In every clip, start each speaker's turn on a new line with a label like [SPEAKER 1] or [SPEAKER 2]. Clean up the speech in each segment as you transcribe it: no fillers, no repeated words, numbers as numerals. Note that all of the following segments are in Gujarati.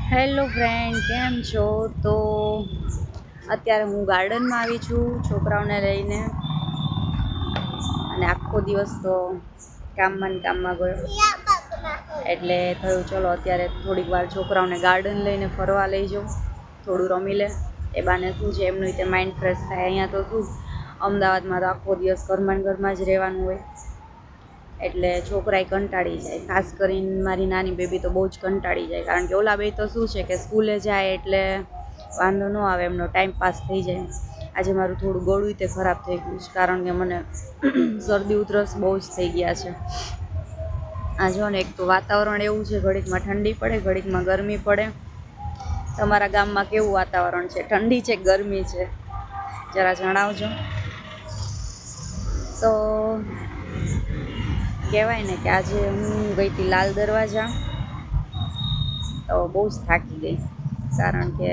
[SPEAKER 1] હેલો ફ્રેન્ડ, કેમ છો? તો અત્યારે હું ગાર્ડનમાં આવી છું છોકરાઓને લઈને, અને આખો દિવસ તો કામમાં ને કામમાં ગયો, એટલે થયું ચલો અત્યારે થોડીક વાર છોકરાઓને ગાર્ડન લઈને ફરવા લઈ જાઉં, થોડું રમી લે. એ બાને શું છે, એમનું રીતે માઇન્ડ ફ્રેશ થાય. અહીંયા તો શું અમદાવાદમાં તો આખો દિવસ ઘરમાં જ રહેવાનું હોય, એટલે છોકરાએ કંટાળી જાય. ખાસ કરીને મારી નાની બેબી તો બહુ જ કંટાળી જાય, કારણ કે ઓલા બે તો શું છે કે સ્કૂલે જાય એટલે વાંધો ન આવે, એમનો ટાઈમ પાસ થઈ જાય. આજે મારું થોડું ગળું તે ખરાબ થઈ ગયું છે, કારણ કે મને શરદી ઉધરસ બહુ જ થઈ ગયા છે. આ જો ને, એક તો વાતાવરણ એવું છે, ઘડીકમાં ઠંડી પડે, ઘડીકમાં ગરમી પડે. તમારા ગામમાં કેવું વાતાવરણ છે? ઠંડી છે, ગરમી છે? જરા જણાવજો. તો કહેવાય ને કે આજે હું ગઈ હતી લાલ દરવાજા, તો બહુ જ થાકી ગઈ, કારણ કે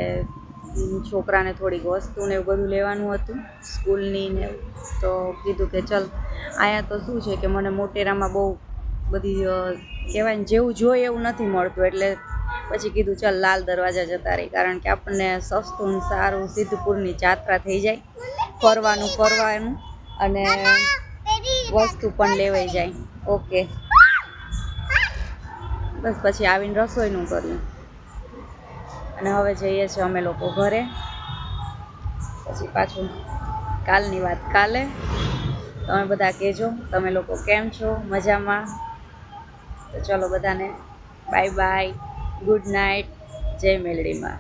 [SPEAKER 1] છોકરાને થોડીક વસ્તુ ને એવું બધું લેવાનું હતું સ્કૂલની ને. તો કીધું કે ચલ, અહીંયા તો શું છે કે મને મોટેરામાં બહુ બધી કહેવાય ને જેવું જોઈએ એવું નથી મળતું, એટલે પછી કીધું ચલ લાલ દરવાજા જતા રહી, કારણ કે આપણને સસ્તું ને સારું સિદ્ધપુરની જાત્રા થઈ જાય, ફરવાનું અને વસ્તુ પણ લેવાઈ જાય. ઓકે, બસ પછી આવીને રસોઈનું કર્યું, અને હવે જઈએ છીએ અમે લોકો ઘરે. પછી પાછું કાલની વાત કાલે. તમે બધા કહેજો તમે લોકો કેમ છો, મજામાં? તો ચલો બધાને બાય બાય, ગુડ નાઇટ, જય મેલડીમાં.